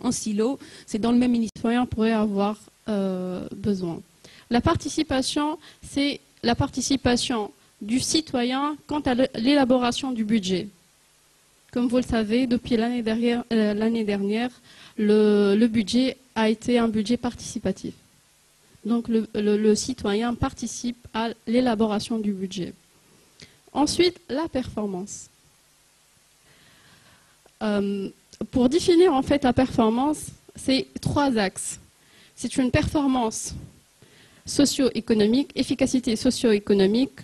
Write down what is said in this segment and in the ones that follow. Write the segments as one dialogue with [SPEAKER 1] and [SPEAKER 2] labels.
[SPEAKER 1] en silo. C'est dans le même ministère citoyen pourrait avoir besoin. La participation, c'est la participation du citoyen quant à l'élaboration du budget. Comme vous le savez, depuis l'année dernière, le budget a été un budget participatif. Donc le citoyen participe à l'élaboration du budget. Ensuite, la performance. Pour définir en fait la performance, c'est 3 axes. C'est une performance socio-économique, efficacité socio-économique,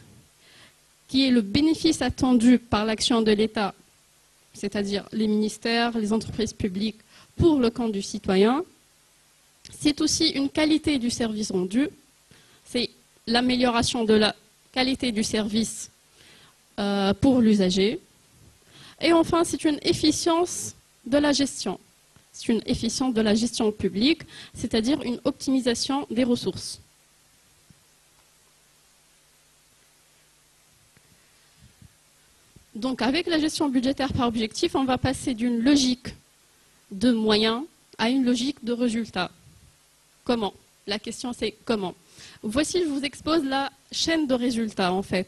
[SPEAKER 1] qui est le bénéfice attendu par l'action de l'État, c'est-à-dire les ministères, les entreprises publiques, pour le compte du citoyen. C'est aussi une qualité du service rendu, c'est l'amélioration de la qualité du service pour l'usager. Et enfin, c'est une efficience de la gestion. C'est une efficience de la gestion publique, c'est-à-dire une optimisation des ressources. Donc, avec la gestion budgétaire par objectif, on va passer d'une logique de moyens à une logique de résultats. Comment? La question, c'est comment? Voici, je vous expose la chaîne de résultats, en fait.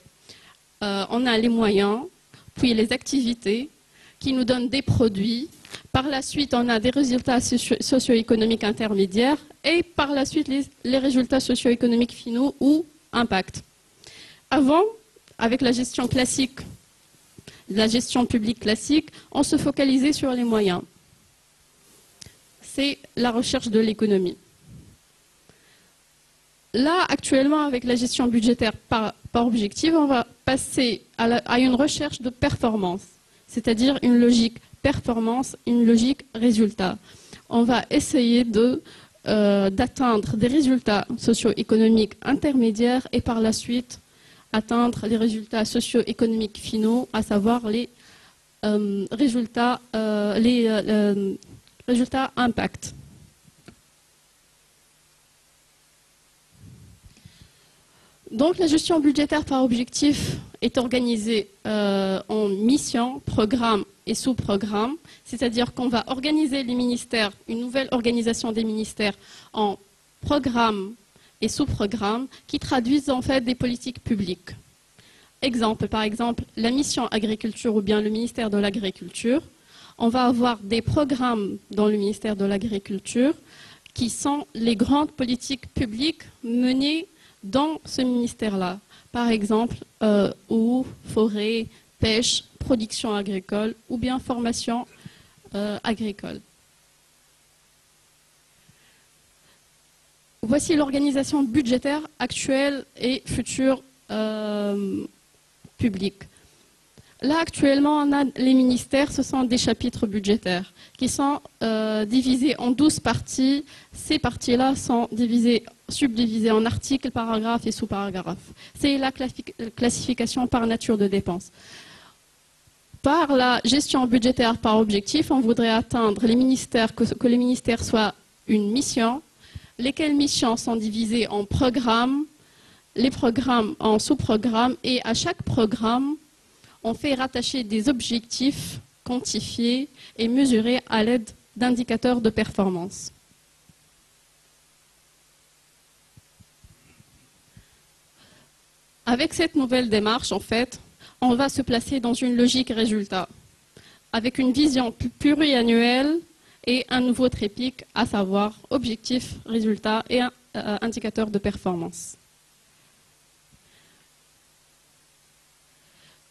[SPEAKER 1] On a les moyens, puis les activités qui nous donnent des produits. Par la suite, on a des résultats socio-économiques intermédiaires et par la suite, les résultats socio-économiques finaux ou impact. Avant, avec la gestion classique, la gestion publique classique, on se focalisait sur les moyens. C'est la recherche de l'économie. Là, actuellement, avec la gestion budgétaire par objectif, on va passer à une recherche de performance, c'est-à-dire une logique performance, une logique résultat. On va essayer d'atteindre des résultats socio-économiques intermédiaires et par la suite atteindre les résultats socio-économiques finaux, à savoir les résultats impact. Donc la gestion budgétaire par objectif est organisée en missions, programmes et sous-programmes, c'est-à-dire qu'on va organiser les ministères, une nouvelle organisation des ministères en programmes et sous-programmes qui traduisent en fait des politiques publiques. Par exemple, la mission agriculture ou bien le ministère de l'agriculture, on va avoir des programmes dans le ministère de l'agriculture qui sont les grandes politiques publiques menées dans ce ministère-là. Par exemple, eau, forêt, pêche, production agricole ou bien formation agricole. Voici l'organisation budgétaire actuelle et future publique. Là, actuellement, on a les ministères, ce sont des chapitres budgétaires qui sont divisés en 12 parties. Ces parties-là sont subdivisées en articles, paragraphes et sous-paragraphes. C'est la classification par nature de dépenses. Par la gestion budgétaire par objectif, on voudrait atteindre les ministères, que les ministères soient une mission, lesquelles missions sont divisées en programmes, les programmes en sous-programmes, et à chaque programme, on fait rattacher des objectifs quantifiés et mesurés à l'aide d'indicateurs de performance. Avec cette nouvelle démarche, en fait, on va se placer dans une logique résultat, avec une vision pluriannuelle et un nouveau triptyque, à savoir objectif, résultat et indicateur de performance.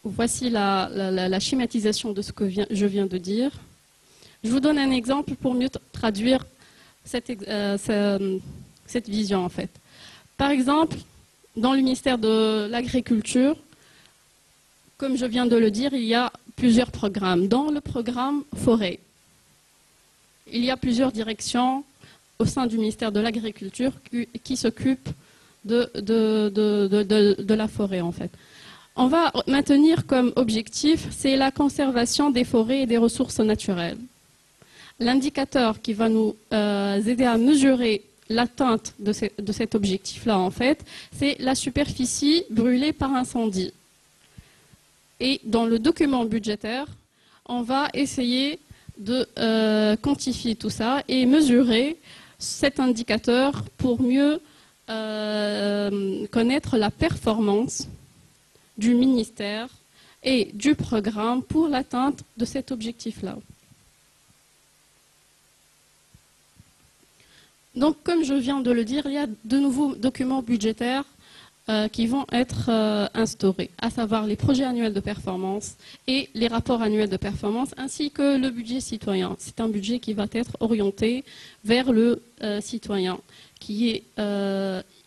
[SPEAKER 1] Voici la schématisation de ce que je viens de dire. Je vous donne un exemple pour mieux traduire cette vision, en fait. Par exemple, dans le ministère de l'Agriculture, comme je viens de le dire, il y a plusieurs programmes. Dans le programme forêt, il y a plusieurs directions au sein du ministère de l'Agriculture qui s'occupent de la forêt, en fait. On va maintenir comme objectif, c'est la conservation des forêts et des ressources naturelles. L'indicateur qui va nous aider à mesurer l'atteinte de cet objectif-là, en fait, c'est la superficie brûlée par incendie. Et dans le document budgétaire, on va essayer de quantifier tout ça et mesurer cet indicateur pour mieux connaître la performance du ministère et du programme pour l'atteinte de cet objectif-là. Donc, comme je viens de le dire, il y a de nouveaux documents budgétaires qui vont être instaurés, à savoir les projets annuels de performance et les rapports annuels de performance, ainsi que le budget citoyen. C'est un budget qui va être orienté vers le citoyen, qui est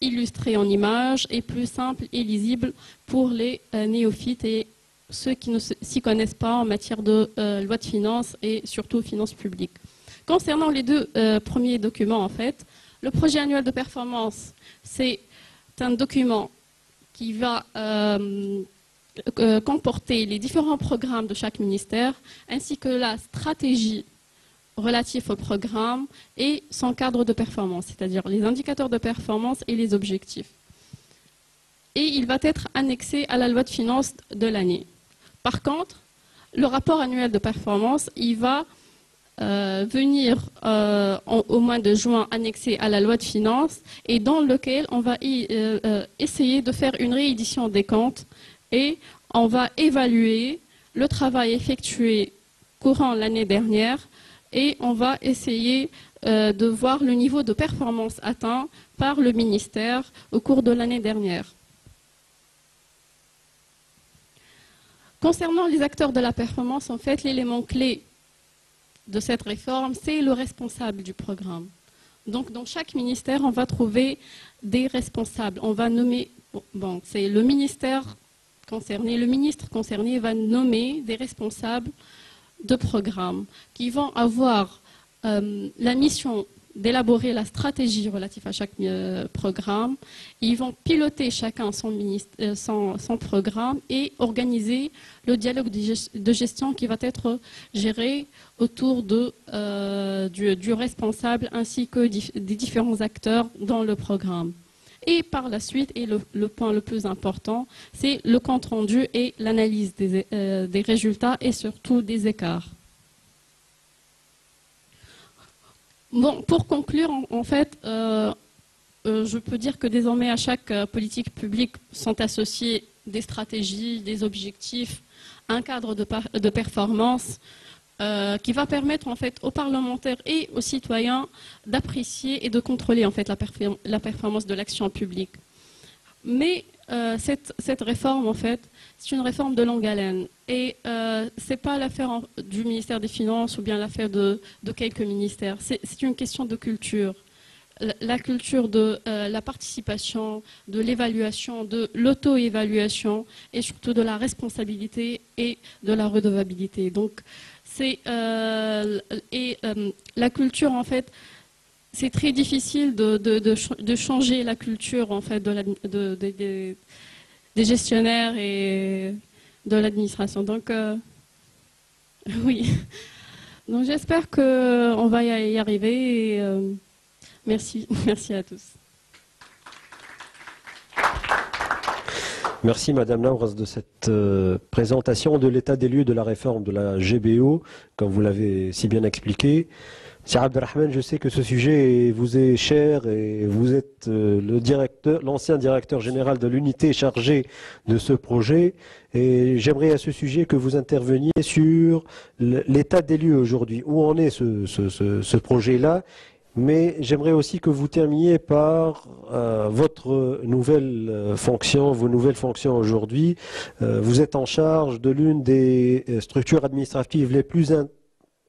[SPEAKER 1] illustré en images et plus simple et lisible pour les néophytes et ceux qui ne s'y connaissent pas en matière de loi de finances et surtout finances publiques. Concernant les deux premiers documents, en fait, le projet annuel de performance, c'est un document qui va comporter les différents programmes de chaque ministère, ainsi que la stratégie relative au programme et son cadre de performance, c'est-à-dire les indicateurs de performance et les objectifs. Et il va être annexé à la loi de finances de l'année. Par contre, le rapport annuel de performance, il va venir au mois de juin annexé à la loi de finances et dans lequel on va essayer de faire une réédition des comptes et on va évaluer le travail effectué courant l'année dernière et on va essayer de voir le niveau de performance atteint par le ministère au cours de l'année dernière. Concernant les acteurs de la performance, en fait, l'élément clé de cette réforme, c'est le responsable du programme. Donc, dans chaque ministère, on va trouver des responsables. On va nommer, bon, c'est le ministère concerné, le ministre concerné va nommer des responsables de programme qui vont avoir la mission d'élaborer la stratégie relative à chaque programme. Ils vont piloter chacun son programme et organiser le dialogue de gestion qui va être géré autour du responsable ainsi que des différents acteurs dans le programme. Et par la suite, et le point le plus important, c'est le compte rendu et l'analyse des résultats et surtout des écarts. Bon, pour conclure, en fait, je peux dire que désormais à chaque politique publique sont associés des stratégies, des objectifs, un cadre de performance qui va permettre en fait aux parlementaires et aux citoyens d'apprécier et de contrôler en fait la performance de l'action publique. Mais cette réforme en fait, c'est une réforme de longue haleine et c'est pas l'affaire du ministère des Finances ou bien l'affaire de quelques ministères. C'est une question de culture. La culture de la participation, de l'évaluation, de l'auto-évaluation et surtout de la responsabilité et de la redevabilité. Donc, la culture, en fait, c'est très difficile de changer la culture, en fait, des gestionnaires et de l'administration. Donc, oui. Donc, j'espère qu'on va y arriver. Et, merci. Merci à tous.
[SPEAKER 2] Merci Madame Laure de cette présentation de l'état des lieux de la réforme de la GBO, comme vous l'avez si bien expliqué. Sir Abdelrahman, je sais que ce sujet vous est cher et vous êtes l'ancien directeur général de l'unité chargée de ce projet. Et j'aimerais à ce sujet que vous interveniez sur l'état des lieux aujourd'hui. Où en est ce projet-là? Mais j'aimerais aussi que vous terminiez par votre nouvelle fonction, vos nouvelles fonctions aujourd'hui. Vous êtes en charge de l'une des structures administratives les plus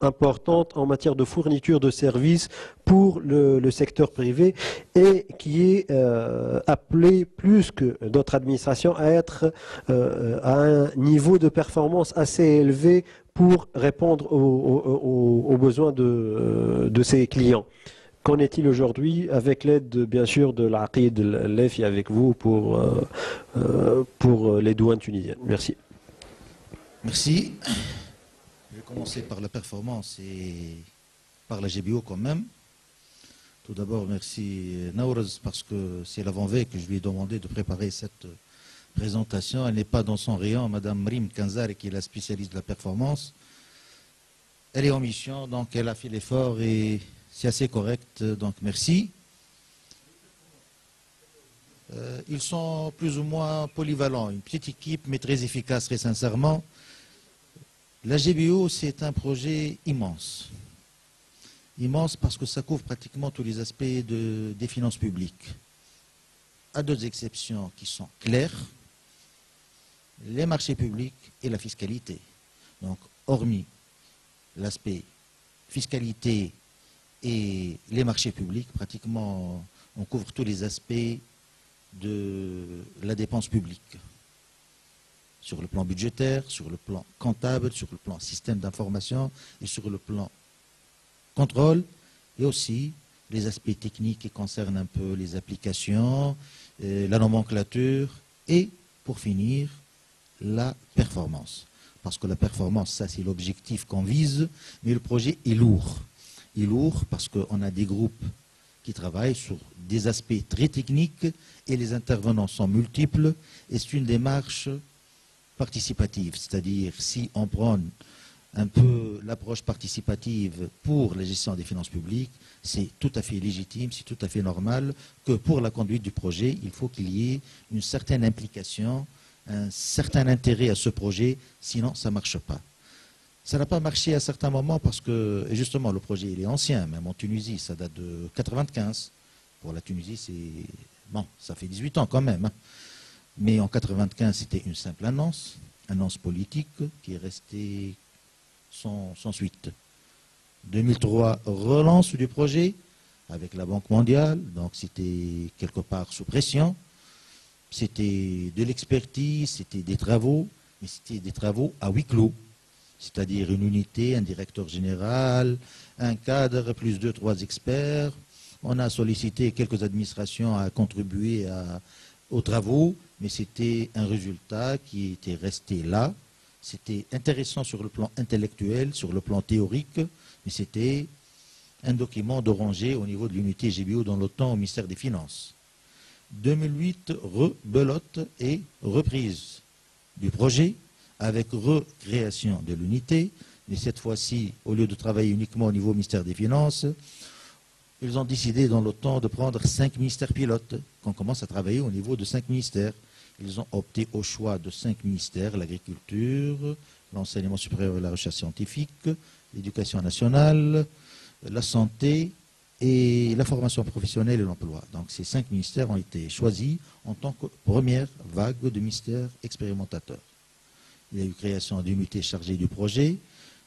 [SPEAKER 2] importantes en matière de fourniture de services pour le secteur privé et qui est appelé plus que d'autres administrations à être à un niveau de performance assez élevé pour répondre aux besoins de ses clients. Qu'en est-il aujourd'hui avec l'aide, bien sûr, de l'Aqid l'EFI avec vous pour les douanes tunisiennes? Merci.
[SPEAKER 3] Merci. Je vais commencer par la performance et par la GBO quand même. Tout d'abord, merci Naourz parce que c'est l'avant-veille que je lui ai demandé de préparer cette présentation. Elle n'est pas dans son rayon. Madame Mrim Kanzari, qui est la spécialiste de la performance, elle est en mission, donc elle a fait l'effort et c'est assez correct, donc merci. Ils sont plus ou moins polyvalents, une petite équipe mais très efficace, très sincèrement. La GBO, c'est un projet immense. Immense parce que ça couvre pratiquement tous les aspects des finances publiques. À deux exceptions qui sont claires, les marchés publics et la fiscalité. Donc, hormis l'aspect fiscalité et les marchés publics, pratiquement, on couvre tous les aspects de la dépense publique. Sur le plan budgétaire, sur le plan comptable, sur le plan système d'information et sur le plan contrôle, et aussi les aspects techniques qui concernent un peu les applications, la nomenclature et, pour finir, la performance. Parce que la performance, ça c'est l'objectif qu'on vise, mais le projet est lourd. Il est lourd parce qu'on a des groupes qui travaillent sur des aspects très techniques et les intervenants sont multiples et c'est une démarche participative. C'est-à-dire, si on prend un peu l'approche participative pour la gestion des finances publiques, c'est tout à fait légitime, c'est tout à fait normal que pour la conduite du projet, il faut qu'il y ait une certaine implication, un certain intérêt à ce projet, sinon ça ne marche pas. Ça n'a pas marché à certains moments parce que, justement, le projet il est ancien, même en Tunisie, ça date de 95. Pour la Tunisie, c'est bon, ça fait 18 ans quand même. Hein. Mais en 95, c'était une simple annonce politique qui est restée sans suite. 2003, relance du projet avec la Banque mondiale, donc c'était quelque part sous pression. C'était de l'expertise, c'était des travaux, mais c'était des travaux à huis clos. C'est-à-dire une unité, un directeur général, un cadre, plus 2-3 experts. On a sollicité quelques administrations à contribuer aux travaux, mais c'était un résultat qui était resté là. C'était intéressant sur le plan intellectuel, sur le plan théorique, mais c'était un document de rangée au niveau de l'unité GBO dans l'OTAN au ministère des Finances. 2008, rebelote et reprise du projet, avec recréation de l'unité, mais cette fois-ci, au lieu de travailler uniquement au niveau ministère des Finances, ils ont décidé dans l'OTAN de prendre 5 ministères pilotes, qu'on commence à travailler au niveau de 5 ministères. Ils ont opté au choix de 5 ministères, l'agriculture, l'enseignement supérieur et la recherche scientifique, l'éducation nationale, la santé et la formation professionnelle et l'emploi. Donc ces 5 ministères ont été choisis en tant que première vague de ministères expérimentateurs. Il y a eu création d'unités chargées du projet.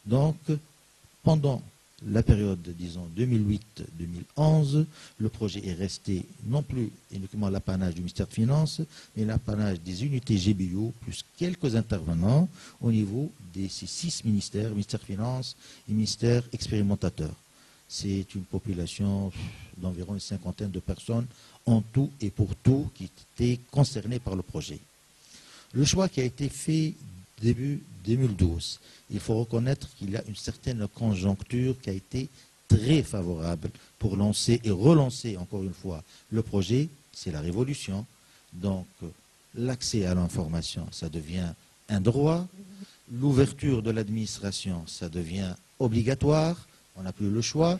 [SPEAKER 3] Donc, pendant la période, disons, 2008-2011, le projet est resté non plus uniquement l'apanage du ministère des Finances, mais l'apanage des unités GBO, plus quelques intervenants au niveau de ces 6 ministères, ministère des Finances et ministère expérimentateur. C'est une population d'environ une cinquantaine de personnes en tout et pour tout qui étaient concernées par le projet. Le choix qui a été fait début 2012. Il faut reconnaître qu'il y a une certaine conjoncture qui a été très favorable pour lancer et relancer encore une fois le projet. C'est la révolution. Donc l'accès à l'information, ça devient un droit. L'ouverture de l'administration, ça devient obligatoire. On n'a plus le choix.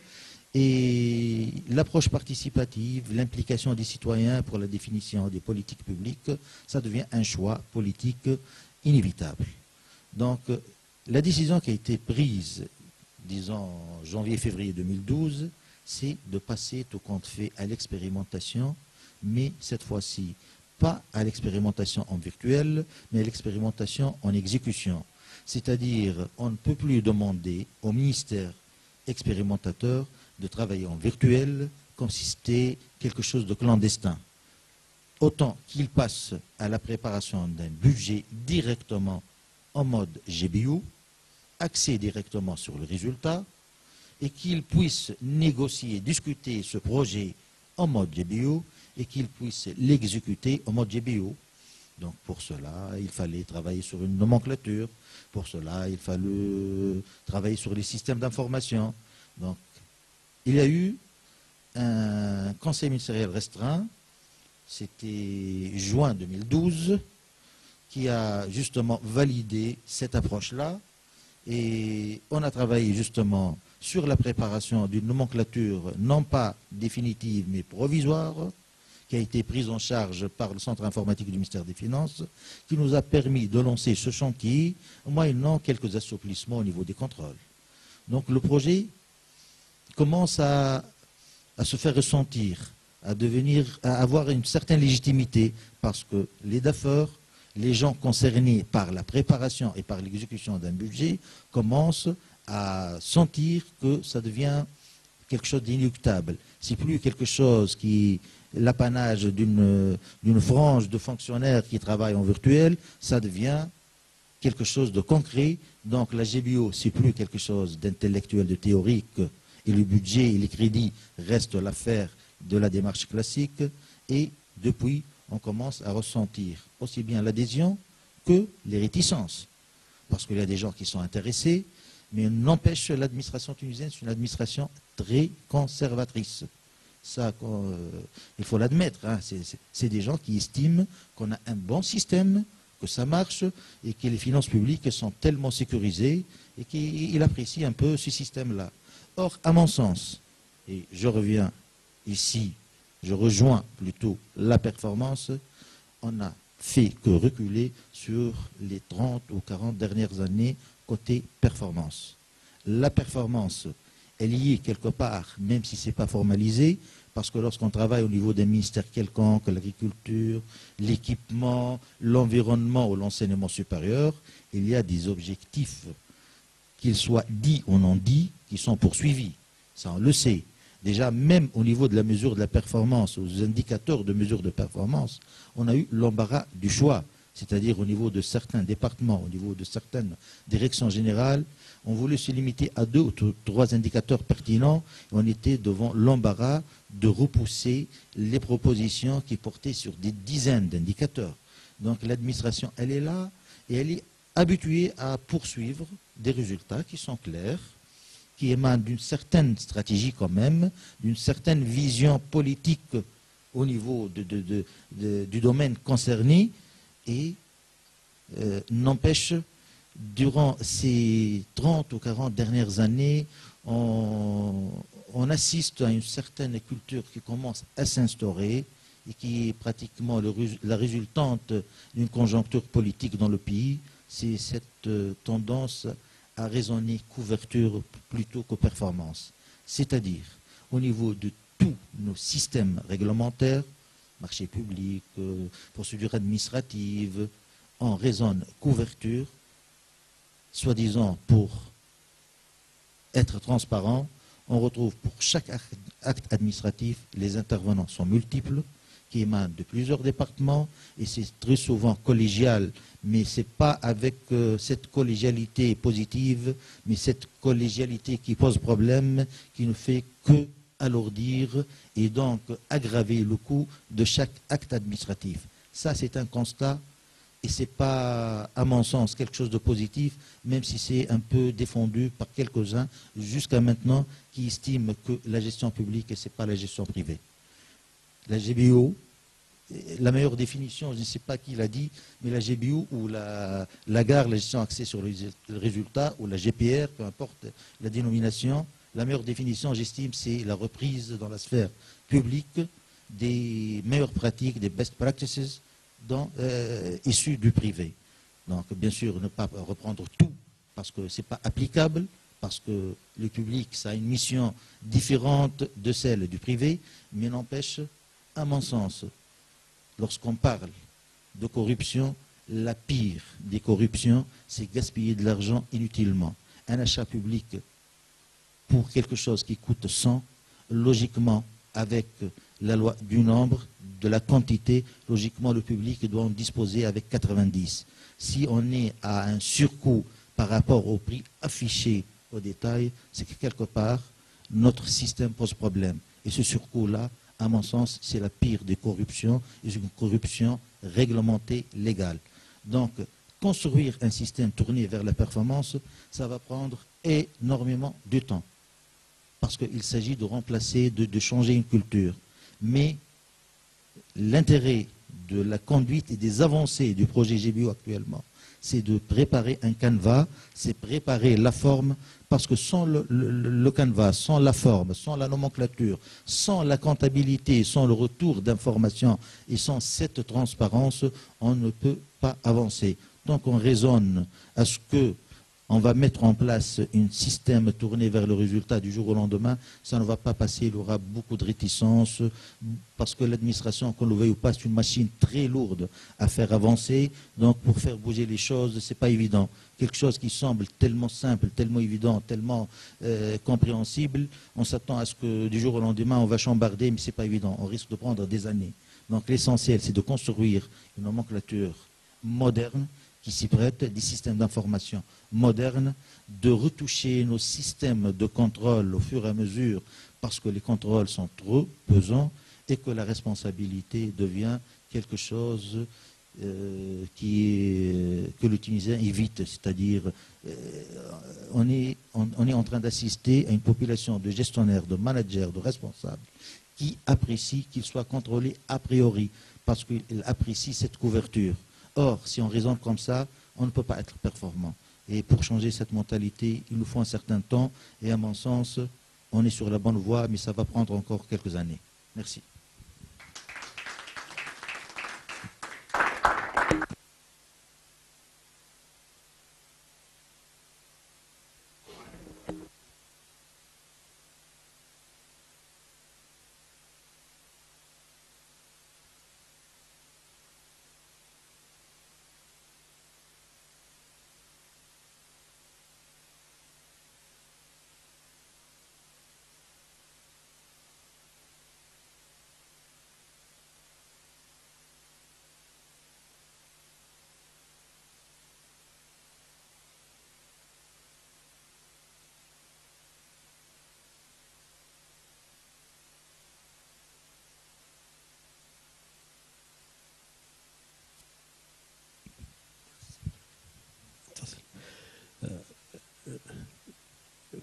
[SPEAKER 3] Et l'approche participative, l'implication des citoyens pour la définition des politiques publiques, ça devient un choix politique inévitable. Donc, la décision qui a été prise, disons, janvier-février 2012, c'est de passer tout compte fait à l'expérimentation, mais cette fois-ci, pas à l'expérimentation en virtuel, mais à l'expérimentation en exécution. C'est-à-dire, on ne peut plus demander au ministère expérimentateur de travailler en virtuel comme si c'était quelque chose de clandestin. Autant qu'il passe à la préparation d'un budget directement en mode GBO, axé directement sur le résultat, et qu'il puisse négocier, discuter ce projet en mode GBO, et qu'il puisse l'exécuter en mode GBO. Donc pour cela, il fallait travailler sur une nomenclature, pour cela, il fallait travailler sur les systèmes d'information. Donc il y a eu un conseil ministériel restreint, c'était juin 2012, qui a justement validé cette approche-là Et on a travaillé justement sur la préparation d'une nomenclature non pas définitive mais provisoire, qui a été prise en charge par le centre informatique du ministère des Finances, qui nous a permis de lancer ce chantier, moyennant quelques assouplissements au niveau des contrôles. Donc le projet commence à se faire ressentir, à avoir une certaine légitimité, parce que les DAFeurs, les gens concernés par la préparation et par l'exécution d'un budget, commencent à sentir que ça devient quelque chose d'inéluctable. C'est plus quelque chose qui l'apanage d'une frange de fonctionnaires qui travaillent en virtuel, ça devient quelque chose de concret. Donc la GBO, c'est plus quelque chose d'intellectuel, de théorique, et le budget et les crédits restent l'affaire de la démarche classique. Et depuis, on commence à ressentir aussi bien l'adhésion que les réticences. Parce qu'il y a des gens qui sont intéressés, mais n'empêche, l'administration tunisienne, c'est une administration très conservatrice. Ça, il faut l'admettre, hein. C'est des gens qui estiment qu'on a un bon système, que ça marche, et que les finances publiques sont tellement sécurisées, et qu'ils apprécient un peu ce système-là. Or, à mon sens, et je reviens ici, je rejoins plutôt la performance, on n'a fait que reculer sur les 30 ou 40 dernières années côté performance. La performance est liée quelque part, même si ce n'est pas formalisé, parce que lorsqu'on travaille au niveau d'un ministère quelconque, l'agriculture, l'équipement, l'environnement ou l'enseignement supérieur, il y a des objectifs, qu'ils soient dits ou non dits, qui sont poursuivis. Ça, on le sait. Déjà, même au niveau de la mesure de la performance, aux indicateurs de mesure de performance, on a eu l'embarras du choix. C'est-à-dire au niveau de certains départements, au niveau de certaines directions générales, on voulait se limiter à 2 ou 3 indicateurs pertinents. Et on était devant l'embarras de repousser les propositions qui portaient sur des dizaines d'indicateurs. Donc l'administration, elle est là et elle est habituée à poursuivre des résultats qui sont clairs, qui émanent d'une certaine stratégie quand même, d'une certaine vision politique au niveau du domaine concerné. Et n'empêche, durant ces 30 ou 40 dernières années, on assiste à une certaine culture qui commence à s'instaurer et qui est pratiquement la résultante d'une conjoncture politique dans le pays. C'est cette tendance à raisonner couverture plutôt que performance. C'est-à-dire, au niveau de tous nos systèmes réglementaires, marché public, procédure administrative, on raisonne couverture, soi-disant pour être transparent. On retrouve pour chaque acte administratif, les intervenants sont multiples, qui émanent de plusieurs départements, et c'est très souvent collégial, mais ce n'est pas avec cette collégialité positive, mais cette collégialité qui pose problème, qui ne fait que alourdir et donc aggraver le coût de chaque acte administratif. Ça, c'est un constat et ce n'est pas, à mon sens, quelque chose de positif, même si c'est un peu défendu par quelques-uns jusqu'à maintenant qui estiment que la gestion publique, ce n'est pas la gestion privée. La GBO, la meilleure définition, je ne sais pas qui l'a dit, mais la GBO ou la GAR, la gestion axée sur le résultat, ou la GPR, peu importe la dénomination, la meilleure définition, j'estime, c'est la reprise dans la sphère publique des meilleures pratiques, des best practices issues du privé. Donc, bien sûr, ne pas reprendre tout, parce que ce n'est pas applicable, parce que le public, ça a une mission différente de celle du privé, mais n'empêche, à mon sens, lorsqu'on parle de corruption, la pire des corruptions, c'est gaspiller de l'argent inutilement. Un achat public pour quelque chose qui coûte 100, logiquement, avec la loi du nombre, de la quantité, logiquement, le public doit en disposer avec 90. Si on est à un surcoût par rapport au prix affiché au détail, c'est que quelque part, notre système pose problème. Et ce surcoût-là, à mon sens, c'est la pire des corruptions, et c'est une corruption réglementée, légale. Donc, construire un système tourné vers la performance, ça va prendre énormément de temps. Parce qu'il s'agit de remplacer, de changer une culture. Mais l'intérêt de la conduite et des avancées du projet GBO actuellement, c'est de préparer un canevas, c'est préparer la forme, parce que sans le canevas, sans la forme, sans la nomenclature, sans la comptabilité, sans le retour d'informations et sans cette transparence, on ne peut pas avancer. Donc on raisonne à ce que on va mettre en place un système tourné vers le résultat du jour au lendemain, ça ne va pas passer, il y aura beaucoup de réticences, parce que l'administration, qu'on le veuille ou pas, c'est une machine très lourde à faire avancer, donc pour faire bouger les choses, c'est pas évident. Quelque chose qui semble tellement simple, tellement évident, tellement compréhensible, on s'attend à ce que du jour au lendemain, on va chambarder, mais c'est pas évident, on risque de prendre des années. Donc l'essentiel, c'est de construire une nomenclature moderne, qui s'y prêtent, des systèmes d'information modernes, de retoucher nos systèmes de contrôle au fur et à mesure parce que les contrôles sont trop pesants et que la responsabilité devient quelque chose que le Tunisien évite. C'est-à-dire, on est en train d'assister à une population de gestionnaires, de managers, de responsables qui apprécient qu'il soit contrôlé a priori parce qu'ils apprécient cette couverture. Or, si on raisonne comme ça, on ne peut pas être performant. Et pour changer cette mentalité, il nous faut un certain temps. Et à mon sens, on est sur la bonne voie, mais ça va prendre encore quelques années. Merci.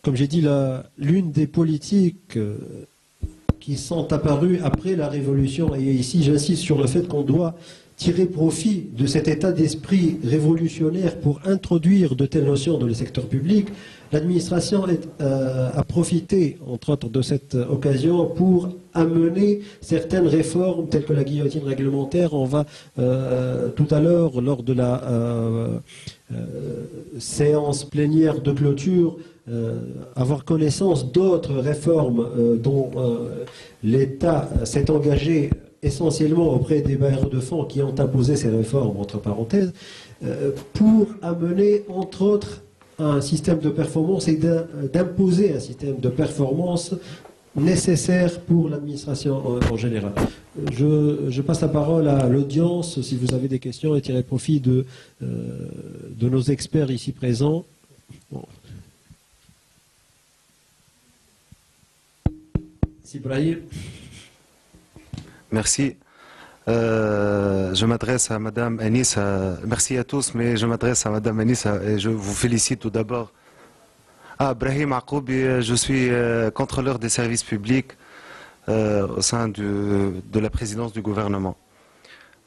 [SPEAKER 2] Comme j'ai dit, l'une des politiques qui sont apparues après la Révolution, et ici j'insiste sur le fait qu'on doit tirer profit de cet état d'esprit révolutionnaire pour introduire de telles notions dans le secteur public, l'administration a profité, entre autres, de cette occasion pour amener certaines réformes telles que la guillotine réglementaire. On va tout à l'heure, lors de la séance plénière de clôture, avoir connaissance d'autres réformes dont l'État s'est engagé essentiellement auprès des bailleurs de fonds qui ont imposé ces réformes, entre parenthèses, pour amener, entre autres, un système de performance et d'imposer un système de performance nécessaire pour l'administration en général. Je passe la parole à l'audience, si vous avez des questions, et tirez profit de nos experts ici présents. Bon. Ibrahim.
[SPEAKER 4] Merci. Je m'adresse à Madame Anissa. Merci à tous, mais je m'adresse à Madame Anissa et je vous félicite tout d'abord. Brahim Aqoubi, je suis contrôleur des services publics au sein de la présidence du gouvernement.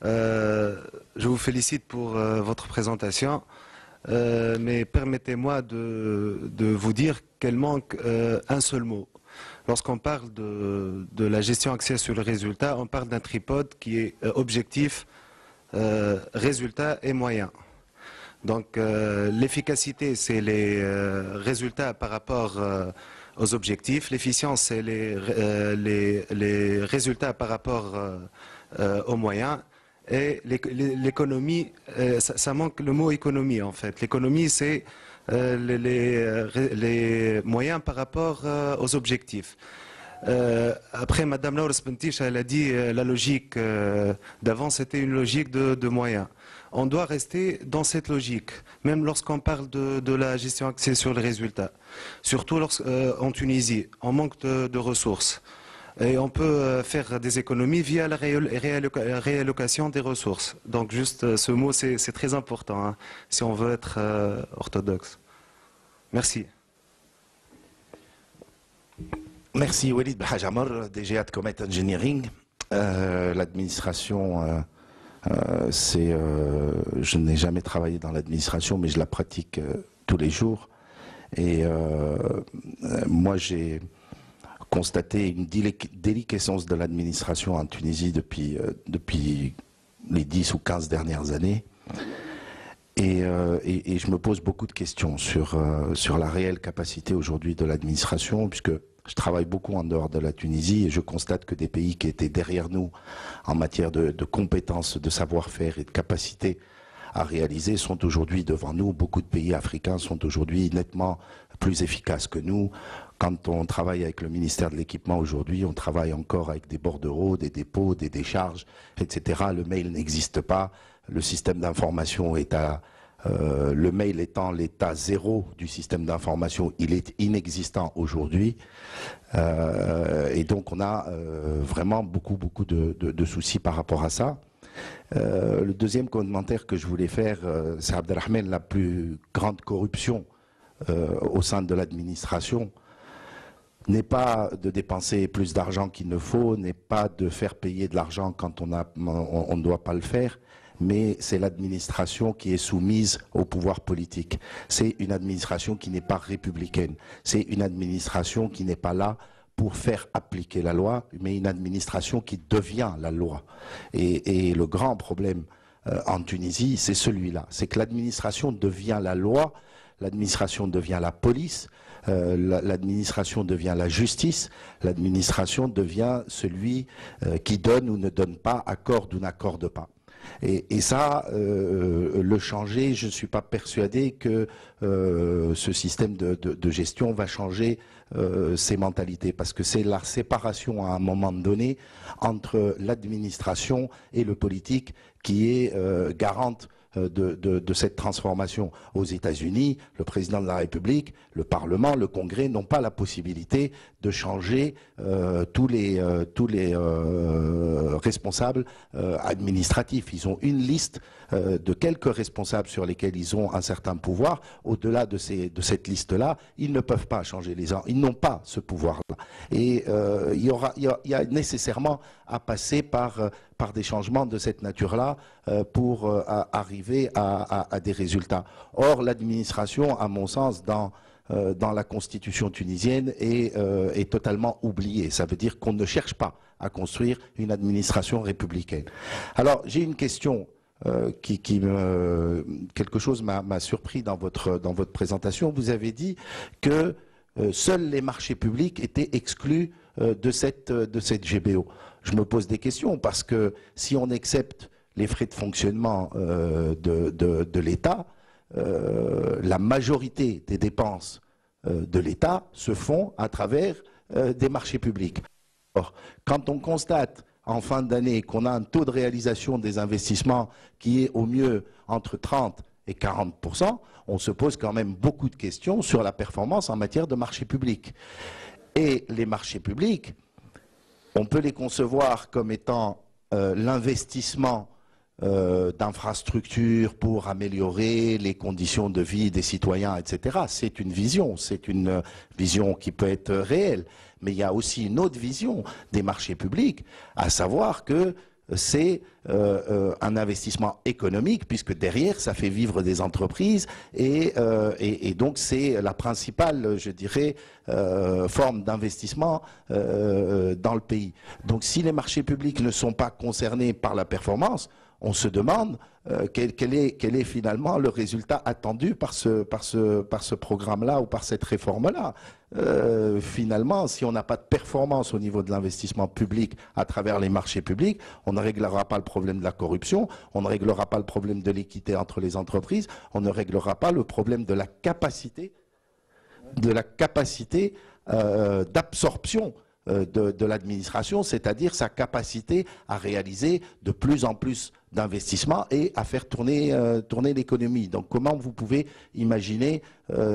[SPEAKER 4] Je vous félicite pour votre présentation, mais permettez-moi de vous dire qu'elle manque un seul mot. Lorsqu'on parle de la gestion axée sur le résultat, on parle d'un tripode qui est objectif, résultat et moyen. Donc l'efficacité, c'est les résultats par rapport aux objectifs. L'efficience, c'est les résultats par rapport aux moyens. Et l'économie, ça manque le mot économie en fait. L'économie, c'est les moyens par rapport aux objectifs. Après, Madame Laura Spentich, elle a dit la logique d'avant, c'était une logique de moyens. On doit rester dans cette logique, même lorsqu'on parle de la gestion axée sur les résultats. Surtout en Tunisie, on manque de ressources. Et on peut faire des économies via la réallocation des ressources. Donc juste ce mot, c'est très important, hein, si on veut être orthodoxe. Merci.
[SPEAKER 5] Merci Walid Bahajamar, DG Comet Engineering. L'administration Je n'ai jamais travaillé dans l'administration, mais je la pratique tous les jours. Et moi, j'ai constaté une déliquescence de l'administration en Tunisie depuis les 10 ou 15 dernières années. Et je me pose beaucoup de questions sur la réelle capacité aujourd'hui de l'administration, puisque je travaille beaucoup en dehors de la Tunisie et je constate que des pays qui étaient derrière nous en matière de compétences, de savoir-faire et de capacité à réaliser sont aujourd'hui devant nous. Beaucoup de pays africains sont aujourd'hui nettement plus efficaces que nous. Quand on travaille avec le ministère de l'Équipement aujourd'hui, on travaille encore avec des bordereaux, des dépôts, des décharges, etc. Le mail n'existe pas. Le système d'information est le mail étant l'état zéro du système d'information, il est inexistant aujourd'hui. Et donc on a vraiment beaucoup de soucis par rapport à ça. Le deuxième commentaire que je voulais faire, c'est Abdelrahman, la plus grande corruption au sein de l'administration n'est pas de dépenser plus d'argent qu'il ne faut, n'est pas de faire payer de l'argent quand on ne doit pas le faire, mais c'est l'administration qui est soumise au pouvoir politique. C'est une administration qui n'est pas républicaine. C'est une administration qui n'est pas là pour faire appliquer la loi, mais une administration qui devient la loi. Et le grand problème en Tunisie, c'est celui-là. C'est que l'administration devient la loi, l'administration devient la police, l'administration devient la justice, l'administration devient celui qui donne ou ne donne pas, accorde ou n'accorde pas. Et ça, le changer, je ne suis pas persuadé que ce système de gestion va changer ces mentalités, parce que c'est la séparation à un moment donné entre l'administration et le politique qui est garante de cette transformation. Aux États-Unis, le président de la République, le Parlement, le Congrès n'ont pas la possibilité de changer tous les responsables administratifs. Ils ont une liste de quelques responsables sur lesquels ils ont un certain pouvoir. Au-delà de cette liste-là, ils ne peuvent pas changer les gens. Ils n'ont pas ce pouvoir-là. Et il y a nécessairement à passer par des changements de cette nature-là pour arriver à des résultats. Or, l'administration, à mon sens, dans la constitution tunisienne est totalement oubliée. Ça veut dire qu'on ne cherche pas à construire une administration républicaine. Alors, j'ai une question quelque chose m'a surpris dans votre présentation. Vous avez dit que seuls les marchés publics étaient exclus de cette GBO. Je me pose des questions parce que si on accepte les frais de fonctionnement de l'État, la majorité des dépenses de l'État se font à travers des marchés publics. Or, quand on constate en fin d'année qu'on a un taux de réalisation des investissements qui est au mieux entre 30 et 40%, on se pose quand même beaucoup de questions sur la performance en matière de marchés publics. Et les marchés publics, on peut les concevoir comme étant l'investissement d'infrastructures pour améliorer les conditions de vie des citoyens, etc. C'est une vision qui peut être réelle. Mais il y a aussi une autre vision des marchés publics, à savoir que c'est un investissement économique, puisque derrière, ça fait vivre des entreprises, et donc c'est la principale, je dirais, forme d'investissement dans le pays. Donc si les marchés publics ne sont pas concernés par la performance, on se demande quel est finalement le résultat attendu par ce programme-là ou par cette réforme-là. Finalement, si on n'a pas de performance au niveau de l'investissement public à travers les marchés publics, on ne réglera pas le problème de la corruption, on ne réglera pas le problème de l'équité entre les entreprises, on ne réglera pas le problème de la capacité d'absorption de l'administration, c'est-à-dire sa capacité à réaliser de plus en plus d'investissements et à faire tourner l'économie. Donc comment vous pouvez imaginer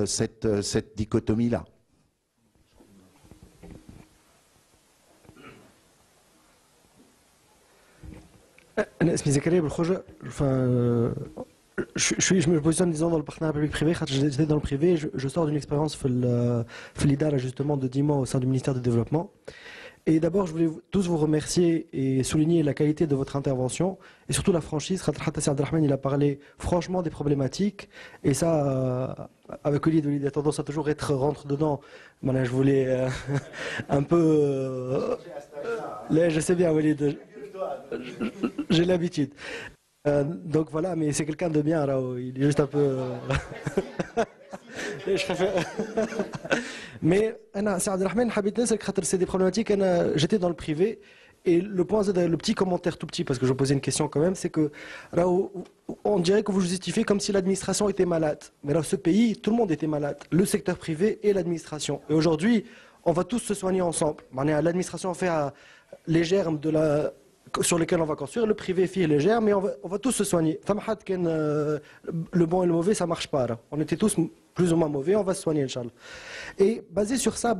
[SPEAKER 5] cette dichotomie-là ?
[SPEAKER 2] أنا اسمي زكريا بالخوجة je me positionne disons dans le partenariat public-privé. J'étais dans le privé, je sors d'une expérience في الإدارة justement de 10 mois au sein du ministère du Développement.
[SPEAKER 6] Et d'abord, je voulais tous vous remercier et souligner la qualité de votre intervention et surtout la franchise. Hatta Saad Abdelrahman, il a parlé franchement des problématiques et ça, avec Walid, Walid a tendance à toujours être rentre dedans. Voilà, je voulais un peu. Là, je sais bien, Walid, j'ai l'habitude. Donc voilà, mais c'est quelqu'un de bien, Rao. Il est juste un peu. Mais Saad Abdelrahman, c'est des problématiques. J'étais dans le privé et le point, le petit commentaire tout petit, parce que je posais une question quand même, c'est que on dirait que vous justifiez comme si l'administration était malade. Mais dans ce pays, tout le monde était malade, le secteur privé et l'administration. Et aujourd'hui, on va tous se soigner ensemble. L'administration fait les germes sur lesquels on va construire, le privé fait les germes, mais on va tous se soigner. Le bon et le mauvais, ça marche pas. On était tous plus ou moins mauvais, on va se soigner, Inch'Allah. Et basé sur ça,